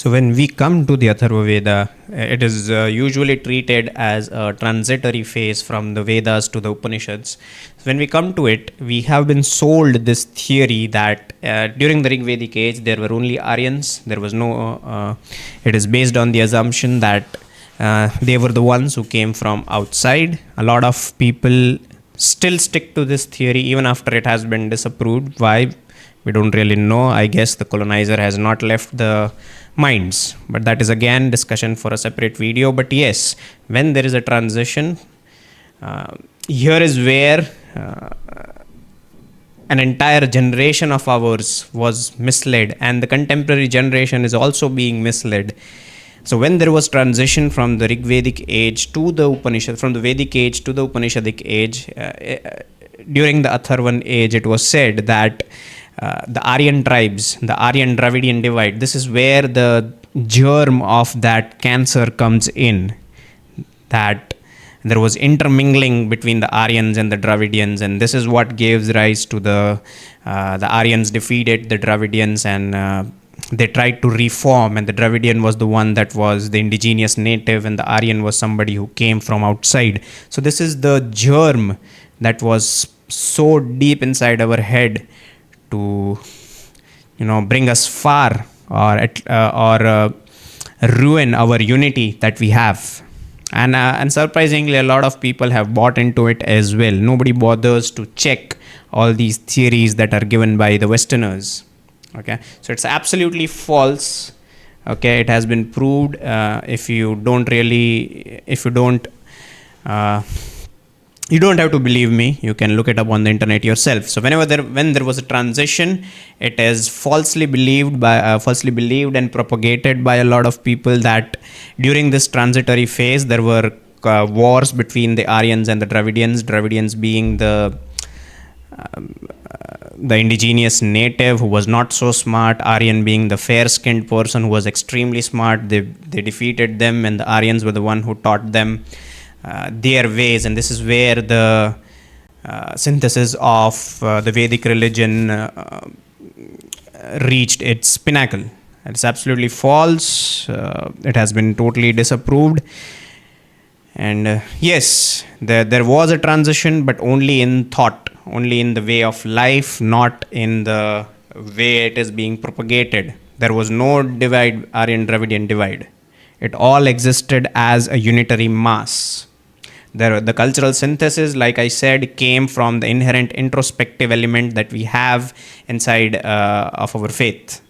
So when we come to the Atharva Veda, it is usually treated as a transitory phase from the Vedas to the Upanishads. When we come to it, we have been sold this theory that during the Rig Vedic age there were only Aryans. There was no. It is based on the assumption that they were the ones who came from outside. A lot of people still stick to this theory even after it has been disapproved. Why? We don't really know. I guess the colonizer has not left the minds, but that is again discussion for a separate video. But yes, when there is a transition, here is where an entire generation of ours was misled, and the contemporary generation is also being misled. So when there was transition from the Rig Vedic age to the Upanishad, from the Vedic age to the Upanishadic age, during the Atharvan age, it was said that the Aryan tribes, the Aryan Dravidian divide, this is where the germ of that cancer comes in. That there was intermingling between the Aryans and the Dravidians, and this is what gives rise to the Aryans defeated the Dravidians, and they tried to reform, and the Dravidian was the one that was the indigenous native, and the Aryan was somebody who came from outside. So this is the germ that was so deep inside our head to bring us far, or ruin our unity that we have. And surprisingly, a lot of people have bought into it as well. Nobody bothers to check all these theories that are given by the Westerners. Okay, so it's absolutely false. Okay, it has been proved. If you don't you don't have to believe me. You can look it up on the internet yourself. So when there was a transition, it is falsely believed and propagated by a lot of people that during this transitory phase there were wars between the Aryans and the Dravidians. Dravidians being the indigenous native who was not so smart, Aryan being the fair-skinned person who was extremely smart. They defeated them, and the Aryans were the one who taught them their ways, and this is where the synthesis of the Vedic religion reached its pinnacle. It's absolutely false. It has been totally disapproved. And yes, there was a transition, but only in thought, only in the way of life, not in the way it is being propagated. There was no divide, Aryan-Dravidian divide. It all existed as a unitary mass. The cultural synthesis, like I said, came from the inherent introspective element that we have inside of our faith.